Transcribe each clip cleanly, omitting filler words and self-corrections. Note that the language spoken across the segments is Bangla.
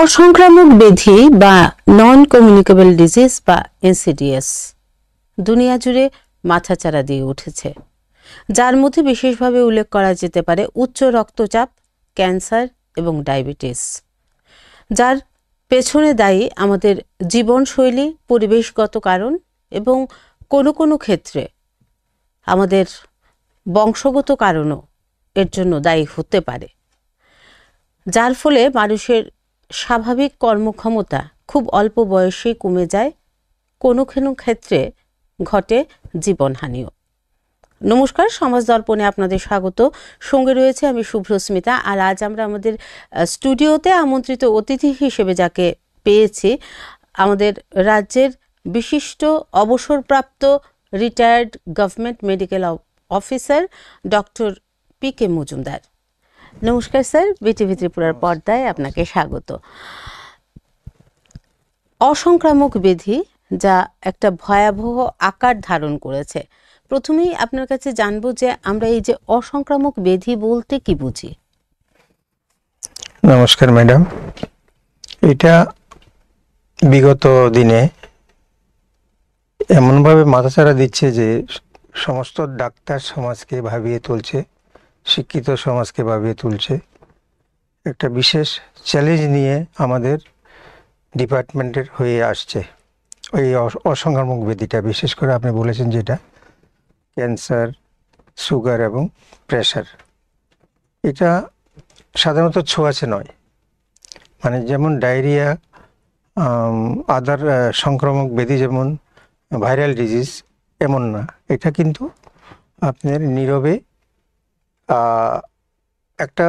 অসংক্রামক ব্যাধি বা নন কমিউনিকেবল ডিজিজ বা এনসিডিএস দুনিয়া জুড়ে মাথাচাড়া দিয়ে উঠেছে, যার মধ্যে বিশেষভাবে উল্লেখ করা যেতে পারে উচ্চ রক্তচাপ, ক্যান্সার এবং ডায়াবেটিস, যার পেছনে দায়ী আমাদের জীবনশৈলী, পরিবেশগত কারণ এবং কোনো কোনো ক্ষেত্রে আমাদের বংশগত কারণও এর জন্য দায়ী হতে পারে, যার ফলে মানুষের স্বাভাবিক কর্মক্ষমতা খুব অল্প বয়সেই কমে যায়, কোনো কোনো ক্ষেত্রে ঘটে জীবনহানিও। নমস্কার, সমাজ দর্পণে আপনাদের স্বাগত। সঙ্গে রয়েছে আমি শুভ্রস্মিতা। আর আজ আমরা আমাদের স্টুডিওতে আমন্ত্রিত অতিথি হিসেবে যাকে পেয়েছি, আমাদের রাজ্যের বিশিষ্ট অবসরপ্রাপ্ত retired government medical officer doctor PK. Majumdar. নমস্কার স্যার, বিটিভি ত্রিপুরার পর্দায় আপনাকে স্বাগত। অসংক্রামক ব্যাধি যা একটা ভয়াবহ আকার ধারণ করেছে, প্রথমেই আপনার কাছে জানবো যে আমরা এই যে অসংক্রামক ব্যাধি বলতে কি বুঝি? নমস্কার ম্যাডাম, এটা বিগত দিনে এমনভাবে মাথাচাড়া দিচ্ছে যে সমস্ত ডাক্তার সমাজকে ভাবিয়ে তুলছে, শিক্ষিত সমাজকে ভাবিয়ে তুলছে। একটা বিশেষ চ্যালেঞ্জ নিয়ে আমাদের ডিপার্টমেন্টের হয়ে আসছে ওই অসংক্রামক ব্যাধিটা। বিশেষ করে আপনি বলেছেন যেটা ক্যান্সার, সুগার এবং প্রেশার, এটা সাধারণত ছোঁয়াচে নয়। মানে যেমন ডায়রিয়া, আদার সংক্রামক ব্যাধি যেমন ভাইরাল ডিজিজ, এমন না। এটা কিন্তু আপনার নীরবে একটা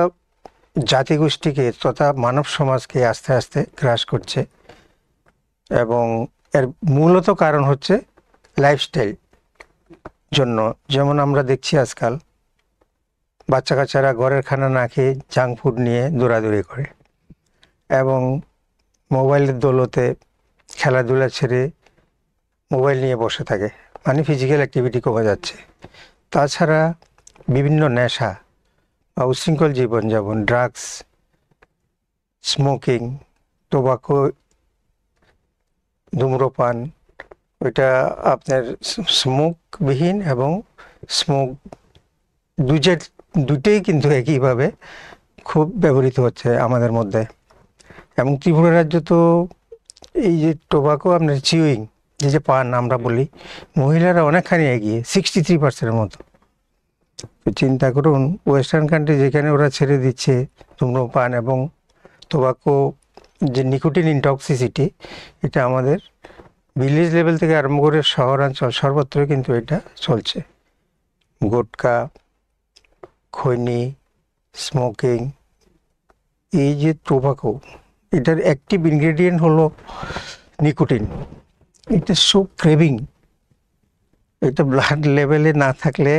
জাতিগোষ্ঠীকে তথা মানব সমাজকে আস্তে আস্তে গ্রাস করছে, এবং এর মূলত কারণ হচ্ছে লাইফস্টাইল জন্য। যেমন আমরা দেখছি আজকাল বাচ্চা কাচ্চারা ঘরের খানা না খেয়ে জাঙ্ক ফুড নিয়ে দৌড়াদৌড়ি করে, এবং মোবাইলের দৌলতে খেলাধুলা ছেড়ে মোবাইল নিয়ে বসে থাকে, মানে ফিজিক্যাল অ্যাক্টিভিটি কমে যাচ্ছে। তাছাড়া বিভিন্ন নেশা বা উশৃঙ্খল জীবনযাপন, ড্রাগস, স্মোকিং, টোবাকো, ধূম্রপান, ওইটা আপনার স্মোকবিহীন এবং স্মোক দুটোই কিন্তু একইভাবে খুব ব্যবহৃত হচ্ছে আমাদের মধ্যে। এবং ত্রিপুরা রাজ্য তো এই যে টোবাকো, আপনার চিউইং, যে পান আমরা বলি, মহিলারা অনেকখানি এগিয়ে, 63% মতো। তো চিন্তা করুন, ওয়েস্টার্ন কান্ট্রি যেখানে ওরা ছেড়ে দিচ্ছে ধূম্রপান এবং টোবাকো, যে নিকোটিন ইনটক্সিসিটি, এটা আমাদের ভিলেজ লেভেল থেকে আরম্ভ করে শহরাঞ্চল সর্বত্রই কিন্তু এটা চলছে। গুটকা, খৈনি, স্মোকিং, এই যে টোবাকো, এটার অ্যাক্টিভ ইনগ্রেডিয়েন্ট হলো নিকোটিন। এটা সো ক্রেভিং, এটা ব্লাড লেভেলে না থাকলে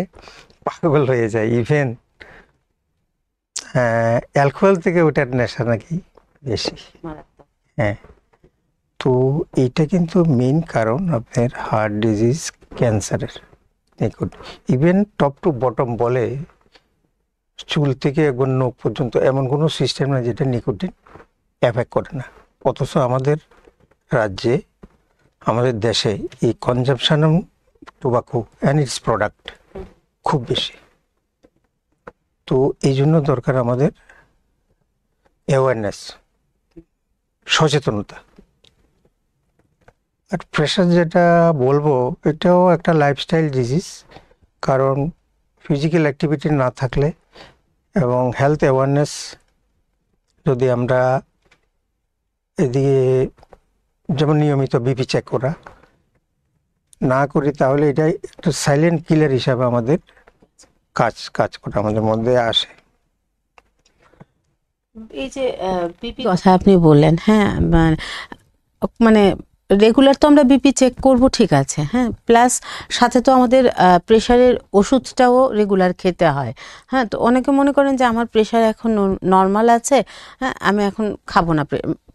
পাগল হয়ে যায়। ইভেন অ্যালকোহল থেকে ওটার নেশা নাকি বেশি। হ্যাঁ, তো এইটা কিন্তু মেইন কারণ আপনার হার্ট ডিজিজ, ক্যান্সারের। Nicotine even top to bottom বলে, চুল থেকে একবার নখ পর্যন্ত এমন কোনো সিস্টেম না যেটা নিকোটিন এফেক্ট করে না। অথচ আমাদের রাজ্যে, আমাদের দেশে এই consumption of tobacco and it's product খুব বেশি। তো এই জন্য দরকার আমাদের অ্যাওয়ারনেস, সচেতনতা। আর প্রেশার যেটা বলবো, এটাও একটা লাইফস্টাইল ডিজিজ। কারণ ফিজিক্যাল অ্যাক্টিভিটি না থাকলে এবং হেলথ অ্যাওয়ারনেস যদি আমরা এদিকে যেমন নিয়মিত বিপি চেক করা না করি, তাহলে এটাই একটা সাইলেন্ট কিলার হিসাবে আমাদের কাজ করে আমাদের মধ্যে আসে। এই যে বিপি কথা আপনি বললেন, হ্যাঁ, মানে রেগুলার তো আমরা বিপি চেক করব, ঠিক আছে, হ্যাঁ, প্লাস সাথে তো আমাদের প্রেশারের ওষুধটাও রেগুলার খেতে হয়। হ্যাঁ, তো অনেকে মনে করেন যে আমার প্রেশার এখন নর্মাল আছে, হ্যাঁ, আমি এখন খাবো না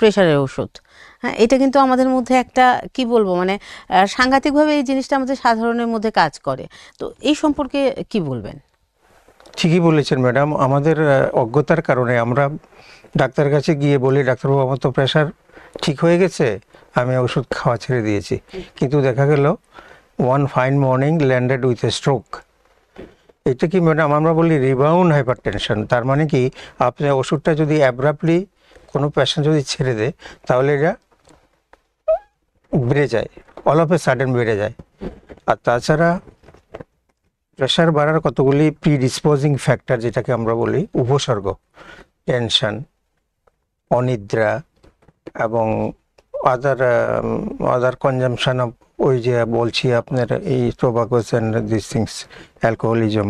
প্রেশারের ওষুধ। হ্যাঁ, এটা কিন্তু আমাদের মধ্যে একটা কি বলবো, মানে সাংঘাতিকভাবে এই জিনিসটা আমাদের সাধারণের মধ্যে কাজ করে। তো এই সম্পর্কে কি বলবেন? ঠিকই বলেছেন ম্যাডাম, আমাদের অজ্ঞতার কারণে আমরা ডাক্তারের কাছে গিয়ে বলি, ডাক্তারবাবু আমার তো প্রেশার ঠিক হয়ে গেছে, আমি ওষুধ খাওয়া ছেড়ে দিয়েছি, কিন্তু দেখা গেল one fine morning landed with a stroke. এটা কি ম্যাডাম আমরা বলি রিবাউন্ড হাইপারটেনশন। তার মানে কি, আপনি ওষুধটা যদি অ্যাব্রাপ্টলি কোনো পেশেন্ট যদি ছেড়ে দেয় তাহলে এটা বেড়ে যায়, অল অফ এ সাডেন বেড়ে যায়। আর তাছাড়া প্রেশার বাড়ার কতগুলি প্রিডিসপোজিং ফ্যাক্টর, যেটাকে আমরা বলি উপসর্গ, টেনশন, অনিদ্রা এবং আদার কনজামশন অফ, ওই যে বলছি আপনার এই টোবাকোস অ্যান্ড দিস থিংস, অ্যালকোহলিজম,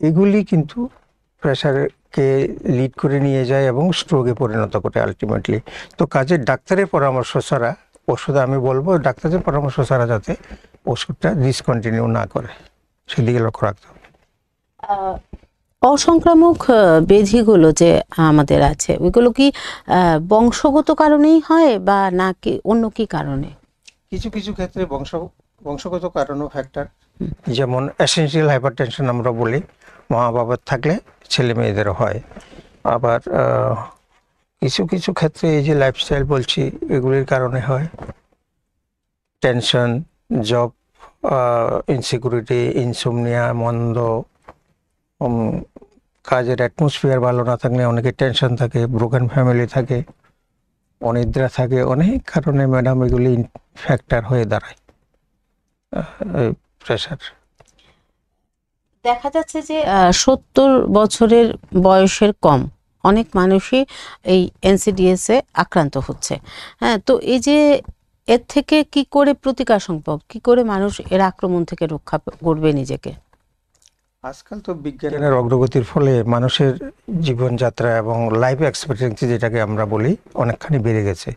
এগুলি কিন্তু প্রেশারকে লিড করে নিয়ে যায় এবং স্ট্রোকে পরিণত করে আলটিমেটলি। তো কাজে ডাক্তারের পরামর্শ ছাড়া ওষুধ, আমি বলবো ডাক্তারের পরামর্শ ছাড়া যাতে ওষুধটা ডিসকন্টিনিউ না করে, সেদিকে লক্ষ্য রাখতে হবে। অসংক্রামক ব্যাধিগুলো যে আমাদের আছে, ওইগুলো কি বংশগত কারণেই হয় বা নাকি অন্য কি কারণে? কিছু কিছু ক্ষেত্রে বংশগত কারণও ফ্যাক্টর, যেমন এসেনশিয়াল হাইপারটেনশন আমরা বলি, মা বাবার থাকলে ছেলে মেয়েদেরও হয়। আবার কিছু কিছু ক্ষেত্রে এই যে লাইফস্টাইল বলছি, এগুলির কারণে হয়। টেনশন, জব ইনসিকিউরিটি, ইনসোমনিয়া, মন্দ কাজের অ্যাটমসফিয়ার ভালো না থাকলে অনেকে টেনশন থাকে, ব্রোকেন ফ্যামিলি থাকে, অনিদ্রা থাকে, অনেক কারণে ম্যাডাম এগুলি ফ্যাক্টর হয়ে দাঁড়ায় প্রেশার। দেখা যাচ্ছে যে 70 বছরের বয়সের কম অনেক মানুষই এই এনসিডিএস এ আক্রান্ত হচ্ছে। হ্যাঁ, তো এই যে এর থেকে কি করে প্রতিকার সম্ভব, কি করে মানুষ এর আক্রমণ থেকে রক্ষা করবে নিজেকে? আজকাল তো বিজ্ঞানের অগ্রগতির ফলে মানুষের জীবনযাত্রা এবং লাইফ এক্সপেক্টেন্সি, যেটাকে আমরা বলি, অনেকখানি বেড়ে গেছে।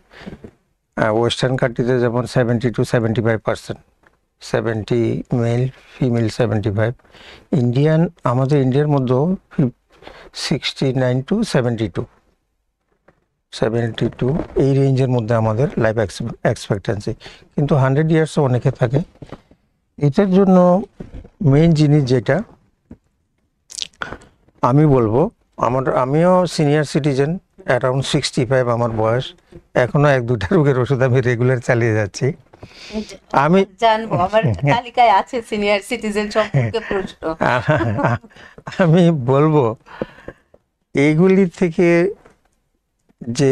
ওয়েস্টার্ন কান্ট্রিতে যেমন 70 to 75%, 70 মেল, ফিমেল 75। আমাদের ইন্ডিয়ার মধ্যেও 69 to 72 এই রেঞ্জের মধ্যে আমাদের লাইফ এক্সপেক্টেন্সি, কিন্তু 100 ইয়ার্সও অনেকে থাকে। এটার জন্য মেইন জিনিস যেটা আমি বলবো, আমিও সিনিয়র সিটিজেন, অ্যারাউন্ড 65 আমার বয়স, এখনো 1-2টা রোগের ওষুধ আমি রেগুলার চালিয়ে যাচ্ছি। আমি জানবো, আমার তালিকায় আছে সিনিয়র সিটিজেন সম্পর্কে প্রশ্ন। আমি বলবো এইগুলি থেকে যে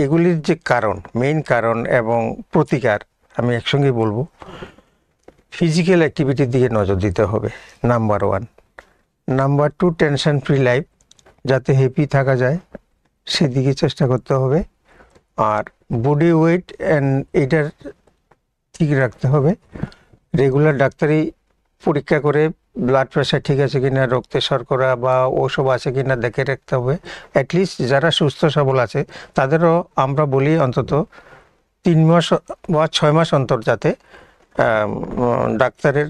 এগুলির যে কারণ, মেইন কারণ এবং প্রতিকার, আমি একসঙ্গে বলবো। ফিজিক্যাল অ্যাক্টিভিটির দিকে নজর দিতে হবে, number 1। Number 2, tension free life, যাতে হ্যাপি থাকা যায় সেদিকে চেষ্টা করতে হবে। আর বডি ওয়েট এটার ঠিক রাখতে হবে, রেগুলার ডাক্তারি পরীক্ষা করে ব্লাড প্রেশার ঠিক আছে কিনা, রক্তে শর্করা বা ওসব আছে কিনা দেখে রাখতে হবে। অ্যাটলিস্ট যারা সুস্থ সবল আছে তাদেরও আমরা বলি অন্তত 3 মাস বা 6 মাস অন্তর যাতে ডাক্তারের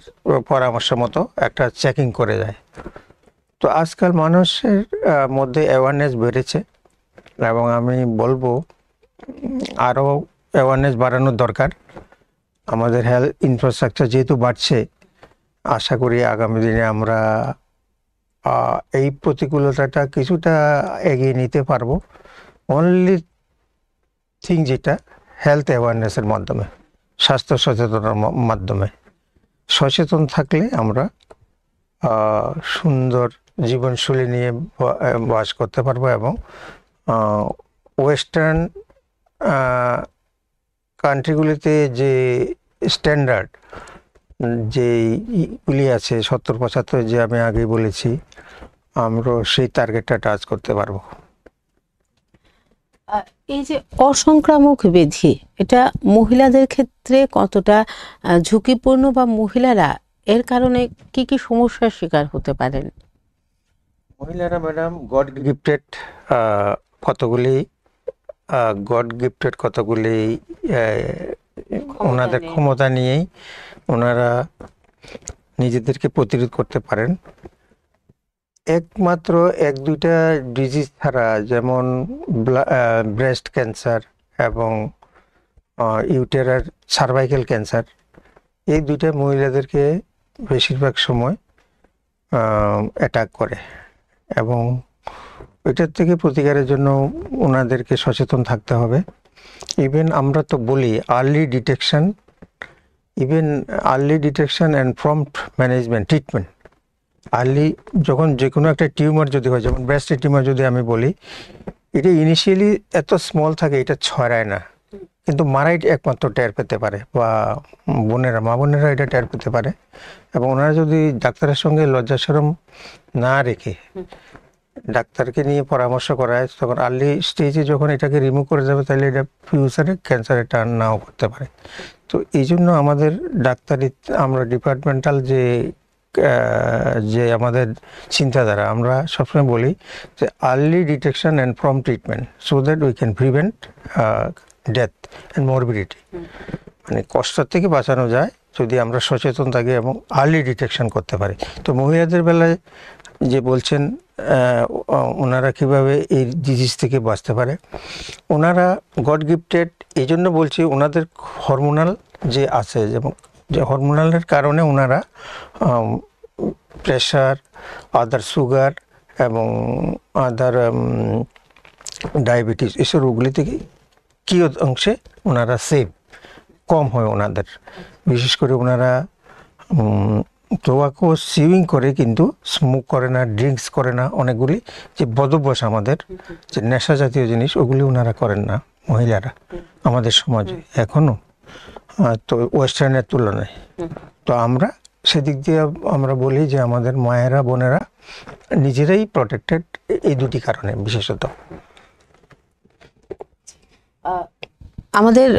পরামর্শ মতো একটা চেকিং করে যায়। তো আজকাল মানুষের মধ্যে অ্যাওয়ারনেস বেড়েছে এবং আমি বলবো আরও অ্যাওয়ারনেস বাড়ানোর দরকার। আমাদের হেলথ ইনফ্রাস্ট্রাকচার যেহেতু বাড়ছে, আশা করি আগামী দিনে আমরা এই প্রতিকূলতাটা কিছুটা এগিয়ে নিতে পারবো। অনলি থিং যেটা, হেলথ অ্যাওয়ারনেসের মাধ্যমে, স্বাস্থ্য সচেতনার মাধ্যমে সচেতন থাকলে আমরা সুন্দর জীবনশৈলী নিয়ে বাস করতে পারবো এবং ওয়েস্টার্ন কান্ট্রিগুলিতে যে স্ট্যান্ডার্ড যেগুলি আছে 70-75, যে আমি আগে বলেছি, আমরা সেই টার্গেটটা টাচ করতে পারবো। এই যে অসংক্রামক ব্যাধি, এটা মহিলাদের ক্ষেত্রে কতটা ঝুঁকিপূর্ণ বা মহিলারা এর কারণে কি কি সমস্যার শিকার হতে পারেন? মহিলারা ম্যাডাম কতগুলি ওনাদের ক্ষমতা নিয়েই ওনারা নিজেদেরকে প্রতিরোধ করতে পারেন। একমাত্র 1-2টা ডিজিজ ছাড়া, যেমন ব্রেস্ট ক্যান্সার এবং ইউটেরার সার্ভাইকাল ক্যান্সার, এই 2টা মহিলাদেরকে বেশিরভাগ সময় অ্যাটাক করে এবং ওইটার থেকে প্রতিকারের জন্য ওনাদেরকে সচেতন থাকতে হবে। ইভেন আমরা তো বলি early detection and prompt management treatment. Early যখন যে কোনো একটা টিউমার যদি হয়, যেমন ব্রেস্ট টিউমার যদি আমি বলি, এটা ইনিশিয়ালি এত স্মল থাকে, এটা ছড়ায় না, কিন্তু মারাই একমাত্র টের পেতে পারে, বা মা বোনেরা এটা টের পেতে পারে। এবং ওনারা যদি ডাক্তারের সঙ্গে লজ্জা শরম না রেখে ডাক্তারকে নিয়ে পরামর্শ করায়, তখন আর্লি স্টেজে যখন এটাকে রিমুভ করে যাবে, তাহলে এটা ফিউচারে ক্যান্সারে টার্ন নাও করতে পারে। তো এই জন্য আমাদের ডাক্তারি, আমরা ডিপার্টমেন্টাল যে আমাদের চিন্তাধারা, আমরা সবসময় বলি যে early detection and prompt treatment, so that we can prevent death and morbidity. মানে কষ্ট থেকে বাঁচানো যায় যদি আমরা সচেতন থাকি এবং আর্লি ডিটেকশন করতে পারি। তো মহিলাদের বেলায় যে বলছেন ওনারা কীভাবে এই ডিজিজ থেকে বাঁচতে পারে, ওনারা গড গিফটেড। এই জন্য বলছি ওনাদের হরমোনাল যে আছে, যেমন যে হরমোনালের কারণে ওনারা প্রেশার, আদার সুগার এবং আদার ডায়াবেটিস, এসব রোগগুলি থেকে কী অংশে ওনারা কম হয় ওনাদের। বিশেষ করে ওনারা টোবাকো সিউইং করে, কিন্তু স্মোক করে না, ড্রিঙ্কস করে না। অনেকগুলি যে বদভ্যাস আমাদের, যে নেশা জাতীয় জিনিস, ওগুলি ওনারা করেন না মহিলারা আমাদের সমাজে এখনও, তো ওয়েস্টার্নের তুলনায়। তো আমরা সেদিক দিয়ে আমরা বলি যে আমাদের মায়েরা, বোনেরা নিজেরাই প্রোটেক্টেড এই দুটি কারণে বিশেষত। আমাদের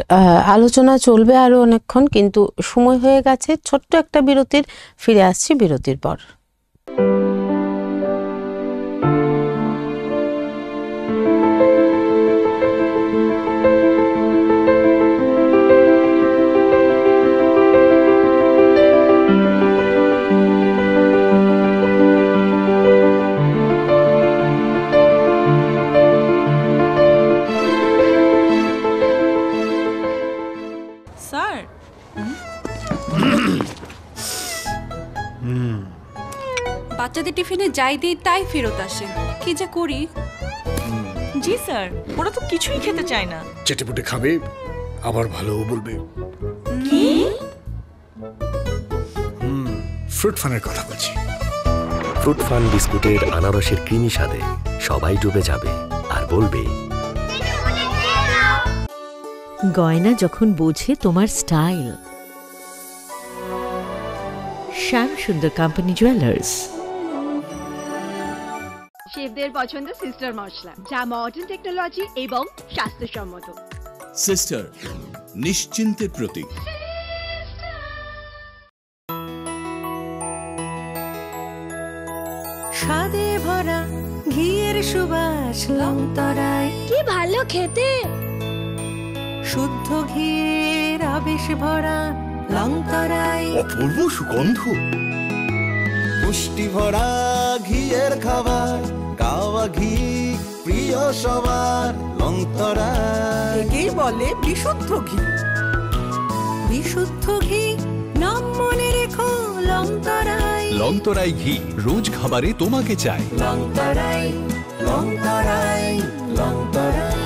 আলোচনা চলবে আরো অনেকক্ষণ, কিন্তু সময় হয়ে গেছে ছোট্ট একটা বিরতির। ফিরে আসছি বিরতির পর। বাচ্চাদের টিফিনে যাই দিই তাই ফেরত আসে, কি যে করি। জি স্যার, ওরা তো কিছুই খেতে চায় না। চেটেপুটে খাবে, আবার ভালোও বলবে। কি? ফ্রুট ফানের কথা বলছি। ফ্রুট ফান বিস্কুটের আনারসের ক্রিমি স্বাদে সবাই ডুবে যাবে আর বলবে, গয়না যখন বোঝে তোমার স্টাইল। শ্যাম সুন্দর কোম্পানি জুয়েলার্স। শেফদের পছন্দ সিস্টার মশলা, যা মডার্ন টেকনোলজি এবং স্বাস্থ্যসম্মত। সিস্টার, নিশ্চিন্তের প্রতীক। স্বাদে ভরা ঘিয়ের সুবাস লংতরায়, কি ভালো খেতে। শুদ্ধ ঘিয়ের আবেশ ভরা লংতরায়, অপূর্ব সুগন্ধ। পুষ্টি ভরা ঘিয়ের খাবার, গাওয়া ঘি প্রিয় সবার লংতরায়। একেই বলে বিশুদ্ধ ঘি। বিশুদ্ধ ঘি নাম মনে রেখো লংতরায়। লংতরাই ঘি রোজ খাবারে তোমাকে চাই। লংতরাই, লংতরাই, লংতরাই।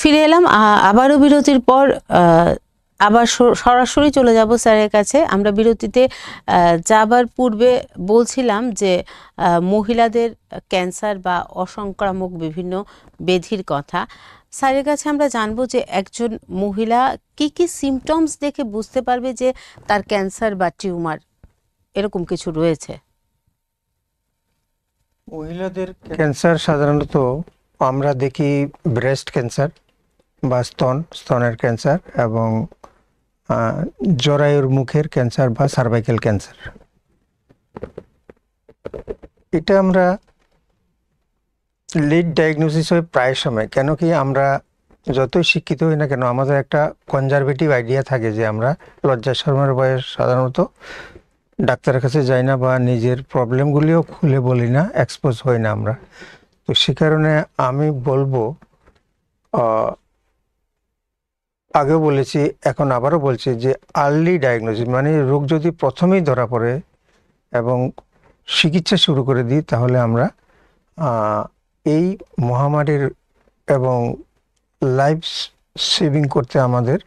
ফিরে এলাম আবারও বিরতির পর। আবার সরাসরি চলে যাব স্যারের কাছে। আমরা বিরতিতে যাবার পূর্বে বলছিলাম যে মহিলাদের ক্যান্সার বা অসংক্রামক বিভিন্ন ব্যাধির কথা। স্যারের কাছে আমরা জানবো যে একজন মহিলা কি কি সিমটমস দেখে বুঝতে পারবে যে তার ক্যান্সার বা টিউমার এরকম কিছু রয়েছে। মহিলাদের ক্যান্সার সাধারণত আমরা দেখি ব্রেস্ট ক্যান্সার বা স্তনের ক্যান্সার, এবং জরায়ুর মুখের ক্যান্সার বা সার্ভাইকাল ক্যান্সার। এটা আমরা লেট ডায়াগনোসিস হয় প্রায় সময়। কেন কি আমরা যতই শিক্ষিত হই না কেন আমাদের একটা কনজারভেটিভ আইডিয়া থাকে যে আমরা লজ্জা শরমের ভয়ে সাধারণত ডাক্তারের কাছে যাই না বা নিজের প্রবলেমগুলিও খুলে বলি না, এক্সপোজ হই না আমরা। তো সে কারণে আমি বলবো, আগেও বলেছি এখন আবারও বলছি যে আর্লি ডায়াগনোসিস মানে রোগ যদি প্রথমেই ধরা পড়ে এবং চিকিৎসা শুরু করে দিই তাহলে আমরা এই মহামারীর এবং লাইফ সেভিং করতে আমাদের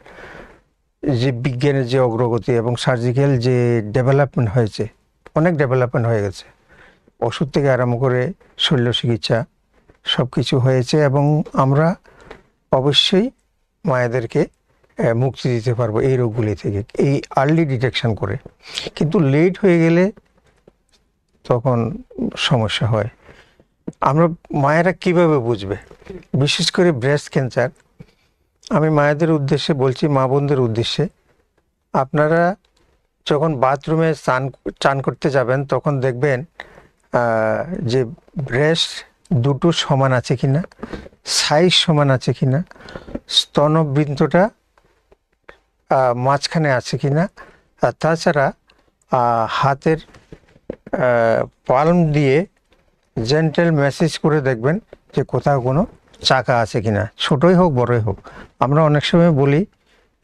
যে বিজ্ঞানের যে অগ্রগতি এবং সার্জিক্যাল যে ডেভেলপমেন্ট হয়েছে, অনেক ডেভেলপমেন্ট হয়ে গেছে, ওষুধ থেকে আরম্ভ করে শল্য চিকিৎসা সব কিছু হয়েছে এবং আমরা অবশ্যই মায়েদেরকে মুক্তি দিতে পারবো এই রোগগুলি থেকে এই আর্লি ডিটেকশন করে। কিন্তু লেট হয়ে গেলে তখন সমস্যা হয়। আমরা মায়েরা কিভাবে বুঝবে, বিশেষ করে ব্রেস্ট ক্যান্সার, আমি মায়েদের উদ্দেশ্যে বলছি, মা বোনদের উদ্দেশ্যে, আপনারা যখন বাথরুমে চান করতে যাবেন তখন দেখবেন যে ব্রেস্ট দুটো সমান আছে কিনা, সাইজ সমান আছে কিনা, স্তনবৃন্তটা মাঝখানে আছে কিনা, আর তাছাড়া হাতের পালম দিয়ে জেন্টাল ম্যাসেজ করে দেখবেন যে কোথাও কোনো চাকা আছে কিনা, ছোটই হোক বড়ই হোক। আমরা অনেক সময় বলি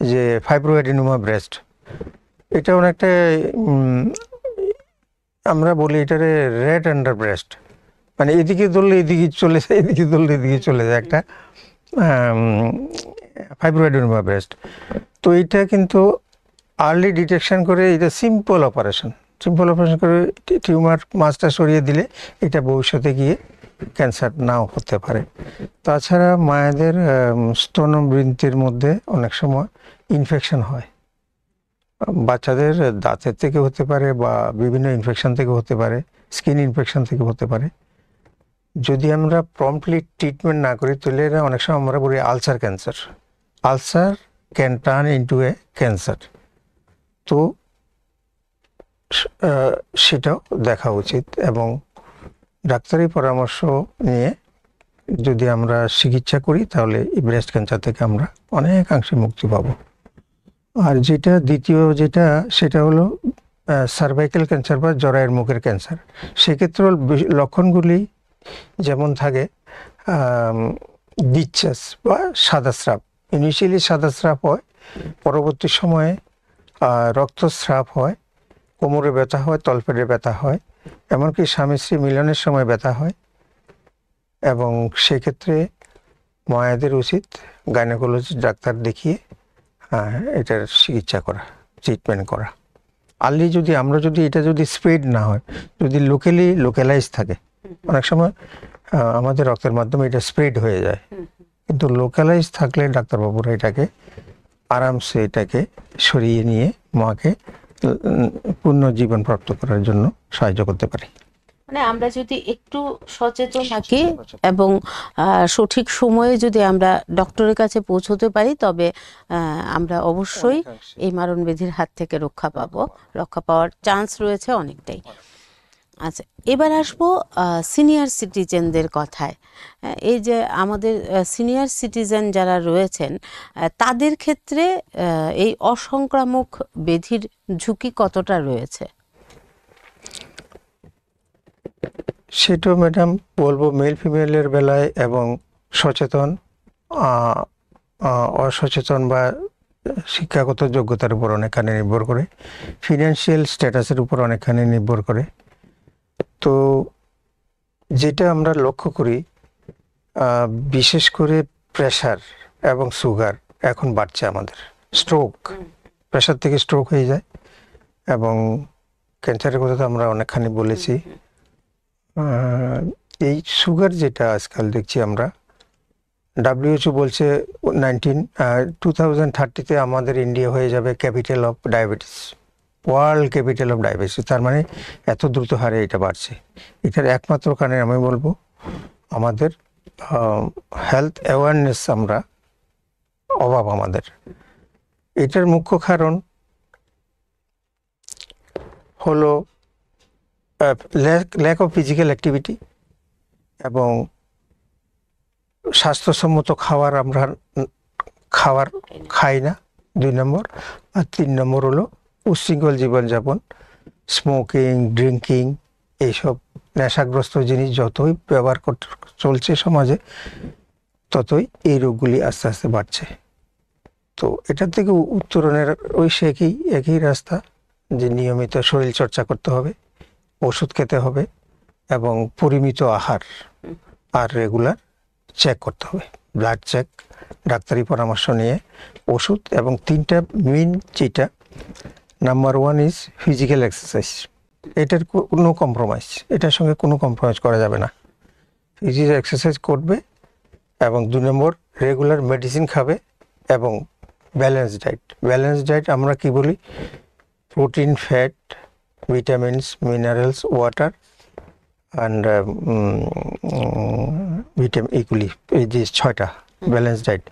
যে ফাইব্রোঅ্যাডিনোমা ব্রেস্ট, এটা অনেকটা আমরা বলি এটারে রেড আন্ডার ব্রেস্ট, মানে এদিকে ধরলে এদিকে চলে যায়, এদিকে ধরলে এদিকে চলে যায়, একটা ফাইব্রোঅ্যাডিনোমা ব্রেস্ট। তো এটা কিন্তু আর্লি ডিটেকশন করে, এটা সিম্পল অপারেশন করে টিউমার মাছটা সরিয়ে দিলে এটা ভবিষ্যতে গিয়ে ক্যান্সার নাও হতে পারে। তাছাড়া মায়েদের স্তনবৃন্তের মধ্যে অনেক সময় ইনফেকশন হয়, বাচ্চাদের দাঁতের থেকে হতে পারে বা বিভিন্ন ইনফেকশন থেকে হতে পারে, স্কিন ইনফেকশন থেকে হতে পারে। যদি আমরা প্রম্পটলি ট্রিটমেন্ট না করি তাহলে এরা অনেক সময় আমরা বলি ulcer cancer, ulcer can turn into a cancer. তো সেটাও দেখা উচিত এবং ডাক্তারি পরামর্শ নিয়ে যদি আমরা চিকিৎসা করি তাহলে এই ব্রেস্ট ক্যান্সার থেকে আমরা অনেকাংশে মুক্তি পাবো। আর যেটা দ্বিতীয় যেটা সেটা হলো সার্ভাইকাল ক্যান্সার বা জরায়ুর মুখের ক্যান্সার। সেক্ষেত্রে লক্ষণগুলি যেমন থাকে ডিসচার্জ বা সাদা স্রাব, ইনিশিয়ালি সাদা স্রাব হয়, পরবর্তী সময়ে রক্তস্রাব হয়, কোমরে ব্যথা হয়, তলপেটে ব্যথা হয়, এমনকি স্বামী স্ত্রী মিলনের সময় ব্যথা হয়। এবং সেক্ষেত্রে মায়েদের উচিত গাইনোকোলজিস্ট ডাক্তার দেখিয়ে এটার চিকিৎসা করা, ট্রিটমেন্ট করা। আর্লি যদি আমরা যদি এটা যদি স্প্রেড না হয়, যদি লোকালাইজ থাকে, অনেক সময় আমাদের রক্তের মাধ্যমে এটা স্প্রেড হয়ে যায়, কিন্তু লোকালাইজ থাকলে ডাক্তারবাবুরা এটাকে আরামসে এটাকে সরিয়ে নিয়ে মাকে পূর্ণ জীবন প্রাপ্ত করার জন্য সাহায্য করতে পারে। মানে আমরা যদি একটু সচেতন থাকি এবং সঠিক সময়ে যদি আমরা ডক্টরের কাছে পৌঁছতে পারি তবে আমরা অবশ্যই এই মারণব্যাধির হাত থেকে রক্ষা পাওয়ার চান্স রয়েছে অনেকটাই। আচ্ছা, এবার আসবো সিনিয়র সিটিজেনদের কথায়। এই যে আমাদের সিনিয়র সিটিজেন যারা রয়েছেন তাদের ক্ষেত্রে এই অসংক্রামক ব্যাধির ঝুঁকি কতটা রয়েছে? সেটাও ম্যাডাম বলবো মেল ফিমেলের বেলায় এবং সচেতন অসচেতন বা শিক্ষাগত যোগ্যতার উপর অনেকখানি নির্ভর করে, ফিনান্সিয়াল স্ট্যাটাসের উপর অনেকখানি নির্ভর করে। তো যেটা আমরা লক্ষ্য করি বিশেষ করে প্রেশার এবং সুগার এখন বাড়ছে আমাদের, স্ট্রোক, প্রেশার থেকে স্ট্রোক হয়ে যায় এবং ক্যান্সারের কথা তো আমরা অনেকখানি বলেছি। এই সুগার যেটা আজকাল দেখছি আমরা, WHO বলছে 2030-তে আমাদের ইন্ডিয়া হয়ে যাবে capital of diabetes, world capital of diabetes. তার মানে এত দ্রুত হারে এটা বাড়ছে। এটার একমাত্র কারণে আমি বলবো আমাদের হেলথ অ্যাওয়ারনেস আমরা অভাব আমাদের। এটার মুখ্য কারণ হলো ল্যাক অফ ফিজিক্যাল অ্যাক্টিভিটি এবং স্বাস্থ্যসম্মত খাবার খাই না 2 নম্বর। আর 3 নম্বর হলো উচ্ছৃঙ্খল জীবনযাপন, স্মোকিং, ড্রিঙ্কিং, এইসব নেশাগ্রস্ত জিনিস যতই ব্যবহার চলছে সমাজে, ততই এই রোগগুলি আস্তে আস্তে বাড়ছে। তো এটার থেকে উত্তরণের ওই একই রাস্তা, যে নিয়মিত শরীর চর্চা করতে হবে, ওষুধ খেতে হবে এবং পরিমিত আহার আর রেগুলার চেক করতে হবে, ব্লাড চেক, ডাক্তারি পরামর্শ নিয়ে ওষুধ। এবং 3টা মেইন যেটা, নাম্বার 1 ইজ ফিজিক্যাল এক্সারসাইজ। এটার কোনো কম্প্রোমাইজ, এটার সঙ্গে কোনো কম্প্রোমাইজ করা যাবে না। ফিজিক্যাল এক্সারসাইজ করবে এবং 2 নম্বর রেগুলার মেডিসিন খাবে এবং ব্যালেন্স ডায়েট। ব্যালেন্স ডায়েট আমরা কি বলি? Protein, fat, vitamins, minerals, water and vitamin, এইগুলি, এই যে 6টা ব্যালেন্স ডায়েট।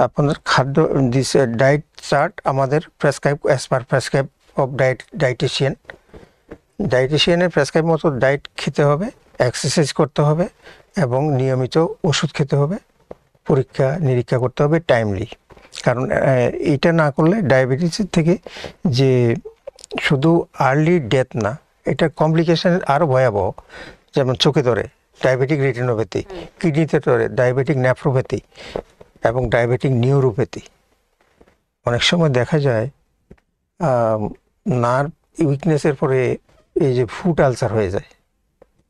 আপনাদের খাদ্য দিস ডায়েট চার্ট আমাদের prescribe as per prescribe of ডায়েটিশিয়ানের প্রেসক্রাইব মতো ডায়েট খেতে হবে, এক্সারসাইজ করতে হবে এবং নিয়মিত ওষুধ খেতে হবে, পরীক্ষা নিরীক্ষা করতে হবে টাইমলি। কারণ এটা না করলে ডায়াবেটিসের থেকে যে শুধু আর্লি ডেথ না, এটা কমপ্লিকেশন আরও ভয়াবহ। যেমন চোখে ধরে ডায়াবেটিক রেটিনোপ্যাথি, কিডনিতে ধরে ডায়াবেটিক নেফ্রোপ্যাথি এবং ডায়াবেটিক নিউরোপ্যাথি। অনেক সময় দেখা যায় নার্ভ উইকনেসের পরে এই যে ফুট আলসার হয়ে যায়,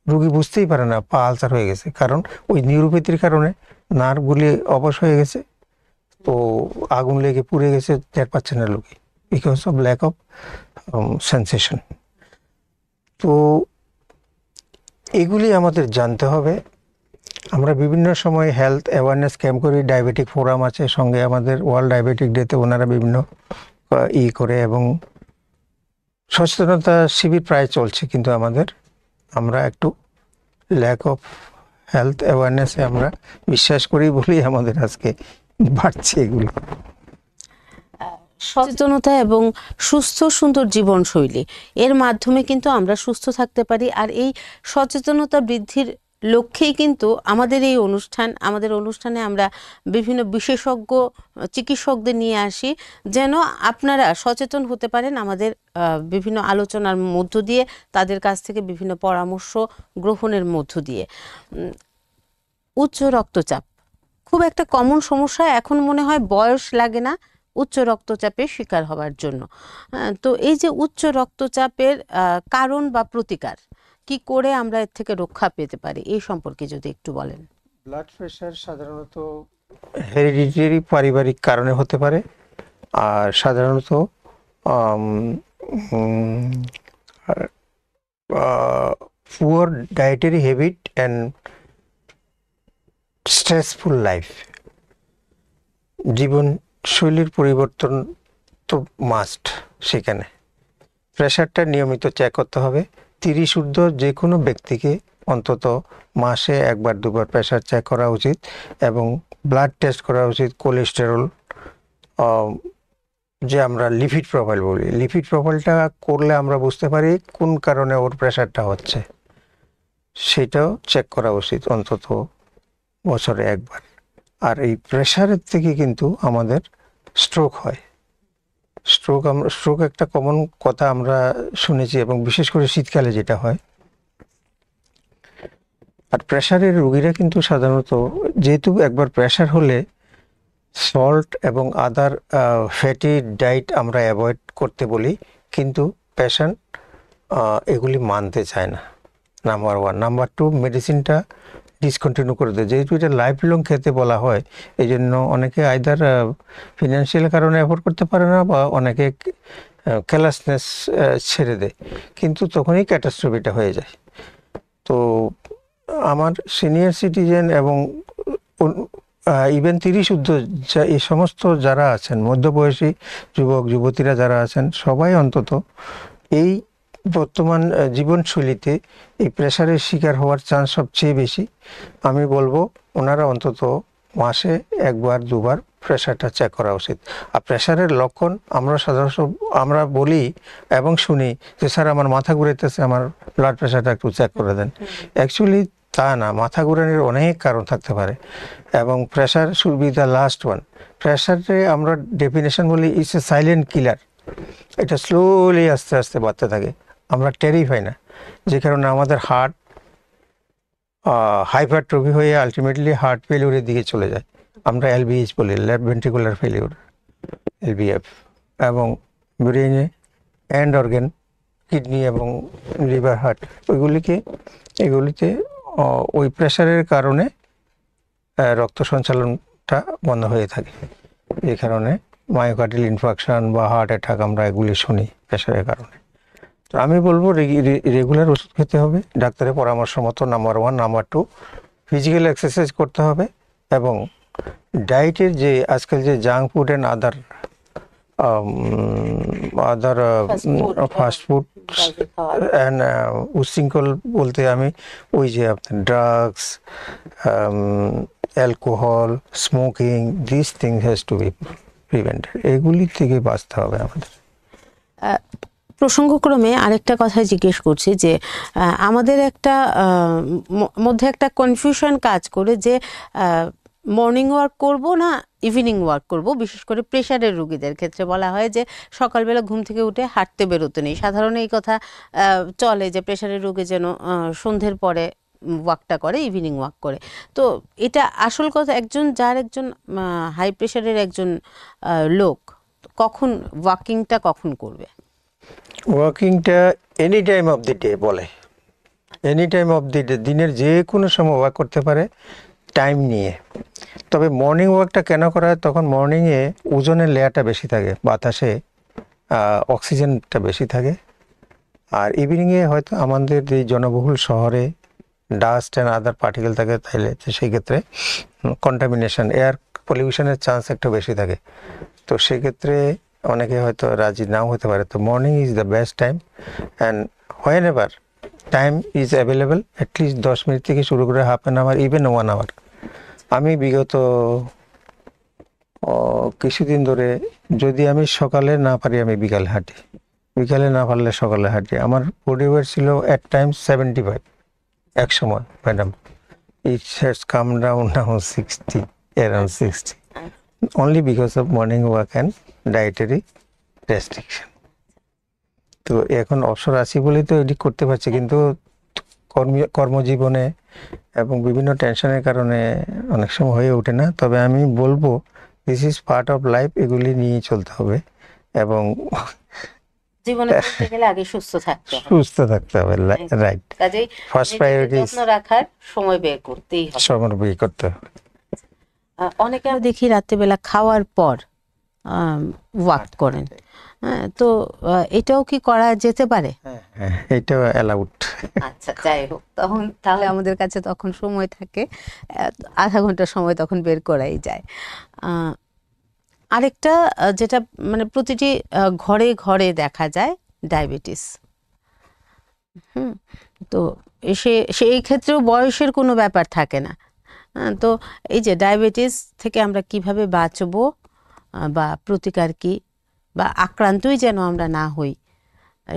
রোগী বুঝতেই পারে না পা আলসার হয়ে গেছে, কারণ ওই নিউরোপ্যাথির কারণে নার্ভগুলি অবশ হয়ে গেছে, তো আগুন লেগে পুড়ে গেছে, টের পাচ্ছে না রোগী, because of lack of sensation. তো এগুলি আমাদের জানতে হবে। আমরা বিভিন্ন সময় হেলথ অ্যাওয়ারনেস ক্যাম্প করি, ডায়াবেটিক ফোরাম আছে, সঙ্গে আমাদের ওয়ার্ল্ড ডায়াবেটিক ডেতে ওনারা বিভিন্ন করে এবং সচেতনতা শিবির প্রায় চলছে। কিন্তু আমরা একটু ল্যাক অফ হেলথ অ্যাওয়ারনেসে আমরা বিশ্বাস করি বলেই আমাদের আজকে বাড়ছে এগুলো। সচেতনতা এবং সুস্থ সুন্দর জীবনশৈলী, এর মাধ্যমে কিন্তু আমরা সুস্থ থাকতে পারি। আর এই সচেতনতা বৃদ্ধির লক্ষ্যেই কিন্তু আমাদের অনুষ্ঠানে আমরা বিভিন্ন বিশেষজ্ঞ চিকিৎসকদের নিয়ে আসি, যেন আপনারা সচেতন হতে পারেন আমাদের বিভিন্ন আলোচনার মধ্য দিয়ে, তাদের কাছ থেকে বিভিন্ন পরামর্শ গ্রহণের মধ্য দিয়ে। উচ্চ রক্তচাপ খুব একটা কমন সমস্যা, এখন মনে হয় বয়স লাগে না উচ্চ রক্তচাপের শিকার হওয়ার জন্য। তো এই যে উচ্চ রক্তচাপের কারণ বা প্রতিকার, কি করে আমরা এর থেকে রক্ষা পেতে পারি, এই সম্পর্কে যদি একটু বলেন। ব্লাড প্রেশার সাধারণত হেরিডিটারি, পারিবারিক কারণে হতে পারে, আর সাধারণত poor dietary habit and stressful life, জীবনশৈলীর পরিবর্তন তো মাস্ট। সেখানে প্রেশারটা নিয়মিত চেক করতে হবে। 30 ঊর্ধ্ব যে কোনো ব্যক্তিকে অন্তত মাসে 1-2বার প্রেশার চেক করা উচিত এবং ব্লাড টেস্ট করা উচিত। কোলেস্টেরল, যে আমরা লিপিড প্রোফাইল বলি, লিপিড প্রোফাইলটা করলে আমরা বুঝতে পারি কোন কারণে ওর প্রেশারটা হচ্ছে, সেটাও চেক করা উচিত অন্তত বছরে 1বার। আর এই প্রেশারের থেকে কিন্তু আমাদের স্ট্রোক হয়। স্ট্রোক একটা কমন কথা আমরা শুনেছি, এবং বিশেষ করে শীতকালে যেটা হয়। আর প্রেশারের রোগীরা কিন্তু সাধারণত, যেহেতু একবার প্রেশার হলে সল্ট এবং আদার ফ্যাটি ডায়েট আমরা অ্যাভয়েড করতে বলি, কিন্তু পেশেন্ট এগুলি মানতে চায় না, নাম্বার 1। নাম্বার 2, মেডিসিনটা ডিসকন্টিনিউ করে দেয়। যেহেতু এটা লাইফ লং খেতে বলা হয়, এই জন্য অনেকে আইদার ফিনান্সিয়াল কারণে অ্যাফোর্ড করতে পারে না, বা অনেকে কেয়ারলেসনেস ছেড়ে দেয়, কিন্তু তখনই ক্যাটাস্ট্রফিটা হয়ে যায়। তো আমার সিনিয়র সিটিজেন এবং ইভেন 30 ঊর্ধ্ব এই সমস্ত যারা আছেন, মধ্যবয়সী যুবক যুবতীরা যারা আছেন, সবাই অন্তত এই বর্তমান জীবনশৈলীতে এই প্রেশারের শিকার হওয়ার চান্স সবচেয়ে বেশি। আমি বলবো ওনারা অন্তত মাসে 1-2বার প্রেশারটা চেক করা উচিত। আর প্রেশারের লক্ষণ আমরা বলি এবং শুনি যে স্যার আমার মাথা ঘুরাইতেছে, আমার ব্লাড প্রেশারটা একটু চেক করে দেন। অ্যাকচুয়ালি তা না, মাথা ঘুরানোর অনেক কারণ থাকতে পারে। এবং pressure should be the last one. প্রেশারে আমরা ডেফিনেশন বলি ইটস এ সাইলেন্ট কিলার, এটা স্লোলি আস্তে আস্তে বাড়তে থাকে, আমরা টেরই পাই না, যে কারণে আমাদের হার্ট হাইপারট্রফি হয়ে আলটিমেটলি হার্ট ফেলিউরের দিকে চলে যায়। আমরা এলভিএইচ বলি, লেফট ভেন্ট্রিকুলার ফেলিউর, এলভিএফ। এবং ব্রেনে এন্ড অর্গান, কিডনি এবং লিভার, হার্ট, এগুলিতে ওই প্রেশারের কারণে রক্ত সঞ্চালনটা বন্ধ হয়ে থাকে, এই কারণে মায়োকার্ডিয়াল ইনফাকশন বা হার্ট অ্যাটাক আমরা এগুলি শুনি প্রেশারের কারণে। তো আমি বলবো রেগুলার ওষুধ খেতে হবে ডাক্তারের পরামর্শ মতো, নাম্বার 1। নাম্বার 2, ফিজিক্যাল এক্সারসাইজ করতে হবে, এবং ডায়েটের যে আজকাল যে junk food and other fast food and উচ্ছৃঙ্খল বলতে আমি ওই যে আপনার drugs, alcohol, smoking, this thing has to be prevented, এগুলি থেকে বাঁচতে হবে আমাদের। প্রসঙ্গক্রমে আরেকটা কথা জিজ্ঞেস করছি যে আমাদের একটা মধ্যে একটা কনফিউশন কাজ করে যে মর্নিং ওয়াক করব না ইভিনিং ওয়াক করব। বিশেষ করে প্রেশারের রোগীদের ক্ষেত্রে বলা হয় যে সকালবেলা ঘুম থেকে উঠে হাঁটতে বেরোতে নেই। সাধারণ এই কথা চলে যে প্রেশারের রোগী যেন সন্ধ্যের পরে ওয়াকটা করে, ইভিনিং ওয়াক করে। তো এটা আসল কথা, একজন হাই প্রেশারের একজন লোক কখন ওয়াকিংটা কখন করবে? ওয়াকিংটা any time of the day বলে, any time of the day, দিনের যে কোনো সময় ওয়াক করতে পারে টাইম নিয়ে। তবে মর্নিং ওয়াকটা কেন করা হয়, তখন মর্নিংয়ে ওজনের লেয়ারটা বেশি থাকে, বাতাসে অক্সিজেনটা বেশি থাকে। আর ইভিনিংয়ে হয়তো আমাদের এই জনবহুল শহরে ডাস্ট অ্যান্ড আদার পার্টিকেল থাকে, তাইলে সেই ক্ষেত্রে কন্টামিনেশন, এয়ার পলিউশনের চান্স একটু বেশি থাকে। তো সেক্ষেত্রে অনেকে হয়তো রাজি নাও হতে পারে। তো morning is the best time, and whenever time is available, at least 10 minute থেকে শুরু করে half an hour, even 1 hour. আমি বিগত কিছুদিন ধরে যদি আমি সকালে না পারি আমি বিকালে হাঁটি, বিকালে না পারলে সকালে হাঁটি। আমার বডি ওয়েট ছিল এট টাইমস 75 এক সময়, madam. It has come down now 60, around 60, only because of morning walk and dietary restriction. তো এখন অবসর আছি বলেই তো এটি করতে পারছি, কিন্তু কর্মজীবনে এবং বিভিন্ন টেনশনের কারণে অনেক সময় হয়ে ওঠে না। তবে আমি বলবো this is part of life, এগুলি নিয়ে চলতে হবে এবং জীবনে চলতে গেলে আগে সুস্থ থাকতে হবে, রাইট। কাজেই ফার্স্ট প্রায়োরিটি যত্ন রাখার সময় বের করতেই হবে, সময় বের করতে হবে। অনেকে আমি দেখি রাত্রিবেলা খাওয়ার পর ওয়াক করেন, হ্যাঁ, তো এটাও কি করা যেতে পারে? হ্যাঁ, এটাও অ্যালাউড। আচ্ছা, যাই হোক, তাহলে আমাদের কাছে তখন সময় থাকে, আধা ঘন্টা সময় তখন বের করাই যায়। আরেকটা যেটা মানে প্রতিটি ঘরে ঘরে দেখা যায়, ডায়াবেটিস। তো সেই ক্ষেত্রেও বয়সের কোনো ব্যাপার থাকে না। তো এই যে ডায়াবেটিস থেকে আমরা কিভাবে বাঁচবো বা প্রতিকার কি, বা আক্রান্তই যেন আমরা না হই,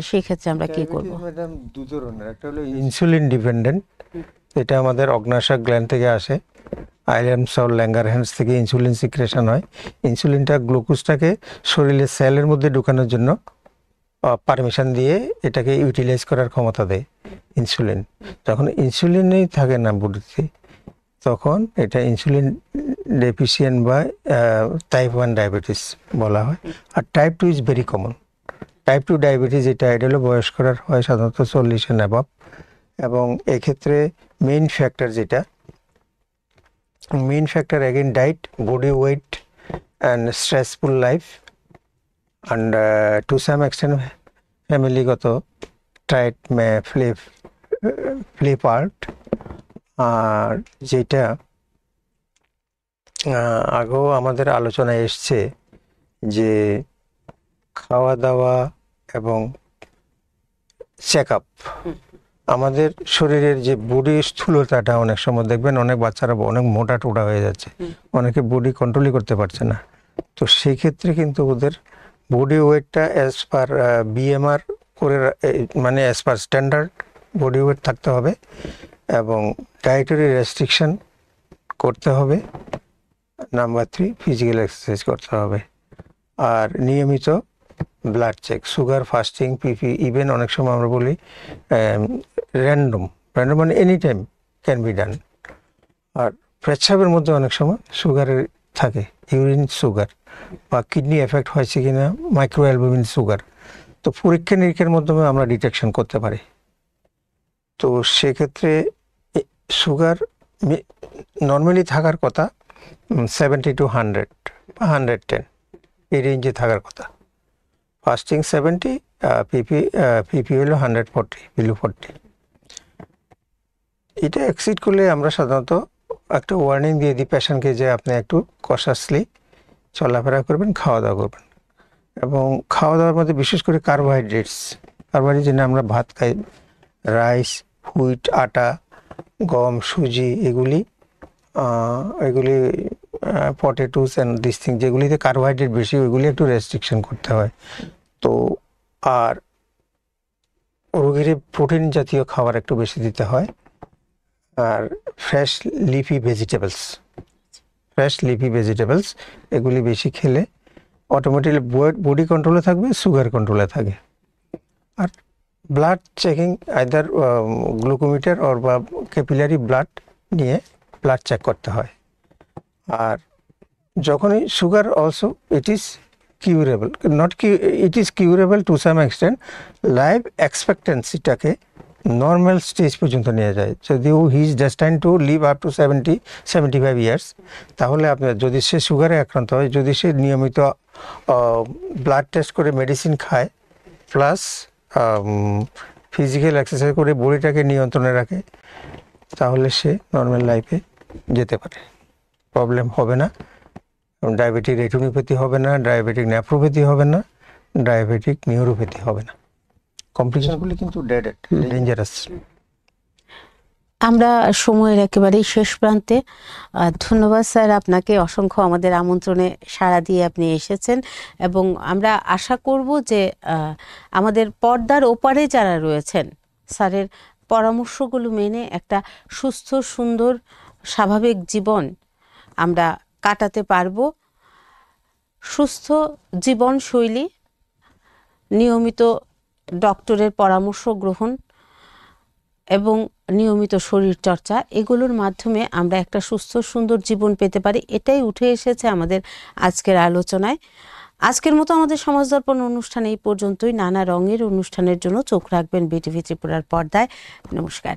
সেই ক্ষেত্রে আমরা কি করব? ম্যাডাম, দু ধরনের, একটা হলো ইনসুলিন ডিপেন্ডেন্ট, এটা আমাদের অগ্ন্যাশয় গ্ল্যান্ড থেকে আসে, আইল্যান্ডস অর ল্যাঙ্গারহ্যান্স থেকে ইনসুলিন সিক্রেশন হয়। ইনসুলিনটা গ্লুকোজটাকে শরীরের সেলের মধ্যে ঢুকানোর জন্য পারমিশন দিয়ে এটাকে ইউটিলাইজ করার ক্ষমতা দেয় ইনসুলিন। যখন ইনসুলিনই থাকে না বডিতে, তখন এটা ইনসুলিন ডেফিসিয়েন্ট বা টাইপ 1 ডায়াবেটিস বলা হয়। আর type 2 is very common. Type 2 diabetes এটা হলো বয়স্করার হয়, সাধারণত 40 এন্ড অ্যাবভ। এবং এক্ষেত্রে main factor again diet, body weight and stressful life, and to some extent ফ্যামিলিগত ট্রাইট মে প্লে পার্ট। আর যেটা আগেও আমাদের আলোচনায় এসছে যে খাওয়া দাওয়া এবং চেক আপ, আমাদের শরীরের যে বডি স্থূলতাটা, অনেক সময় দেখবেন অনেক বাচ্চারা অনেক মোটা টোটা হয়ে যাচ্ছে, অনেকে বডি কন্ট্রোলই করতে পারছে না। তো সেই ক্ষেত্রে কিন্তু ওদের বডি ওয়েটটা অ্যাজ পার বিএমআর করে, মানে as per standard body weight থাকতে হবে, এবং ডায়েটারি রেস্ট্রিকশন করতে হবে। নাম্বার 3 ফিজিক্যাল এক্সারসাইজ করতে হবে। আর নিয়মিত blood check, sugar, fasting, PP, even অনেক সময় আমরা বলি র্যান্ডম মানে any time can be done. আর পেচ্ছাপের মধ্যে অনেক সময় সুগারের থাকে, ইউরিন সুগার বা কিডনি এফেক্ট হয়েছে কিনা, মাইক্রো অ্যালবুমিন সুগার, তো পরীক্ষা নিরীক্ষার মাধ্যমে আমরা ডিটেকশন করতে পারি। তো সেক্ষেত্রে সুগার নর্মালি থাকার কথা 70 to 100 বা 110 এই রেঞ্জে থাকার কথা। ফাস্টিং 70, পিপি হলো 140, বিলো 40। এটা এক্সিড করলে আমরা সাধারণত একটা ওয়ার্নিং দিয়ে দিই পেশেন্টকে যে আপনি একটু কশাসলি চলাফেরা করবেন, খাওয়া দাওয়া করবেন। এবং খাওয়া দাওয়ার মধ্যে বিশেষ করে কার্বোহাইড্রেট যেটা আমরা ভাত খাই, রাইস, হুইট, আটা, গম, সুজি, এগুলি পটেটোস অ্যান্ড দিস থিং, যেগুলিতে কার্বোহাইড্রেট বেশি, ওইগুলি একটু রেস্ট্রিকশন করতে হয়। তো আর রোগীর প্রোটিন জাতীয় খাবার একটু বেশি দিতে হয়। আর ফ্রেশ লিফি ভেজিটেবলস এগুলি বেশি খেলে অটোমেটিক্যালি বডি কন্ট্রোলে থাকবে, সুগার কন্ট্রোলে থাকে। আর blood checking, either glucometer or বা ক্যাপিলারি ব্লাড নিয়ে ব্লাড চেক করতে হয়। আর যখনই sugar also it is curable, it is curable to some extent. Life এক্সপেক্টেন্সিটাকে নর্মাল স্টেজ পর্যন্ত নিয়ে যায়। যদিও he is destined to live up to 70-75 years, তাহলে আপনার যদি সে সুগারে আক্রান্ত হয়, যদি সে নিয়মিত ব্লাড টেস্ট করে মেডিসিন খায়, প্লাস ফিজিক্যাল এক্সারসাইজ করে বডিটাকে নিয়ন্ত্রণে রাখে, তাহলে সে নর্মাল লাইফে যেতে পারে, প্রবলেম হবে না। ডায়াবেটিক রেটিনোপ্যাথি হবে না, ডায়াবেটিক নেফ্রোপ্যাথি হবে না, ডায়াবেটিক নিউরোপ্যাথি হবে না। কমপ্লিকেশনগুলি কিন্তু ডেঞ্জারাস। আমরা সময়ের একেবারেই শেষ প্রান্তে। ধন্যবাদ স্যার আপনাকে, অসংখ্য আমাদের আমন্ত্রণে সাড়া দিয়ে আপনি এসেছেন। এবং আমরা আশা করব যে আমাদের পর্দার ওপারে যারা রয়েছেন স্যারের পরামর্শগুলো মেনে একটা সুস্থ, সুন্দর, স্বাভাবিক জীবন আমরা কাটাতে পারবো। সুস্থ জীবনশৈলী, নিয়মিত ডক্টরের পরামর্শ গ্রহণ এবং নিয়মিত শরীর চর্চা, এগুলোর মাধ্যমে আমরা একটা সুস্থ, সুন্দর জীবন পেতে পারি। এটাই উঠে এসেছে আমাদের আজকের আলোচনায়। আজকের মতো আমাদের সমাজ দর্পণ অনুষ্ঠান এই পর্যন্তই। নানা রঙের অনুষ্ঠানের জন্য চোখ রাখবেন বিটিভি ত্রিপুরার পর্দায়। নমস্কার।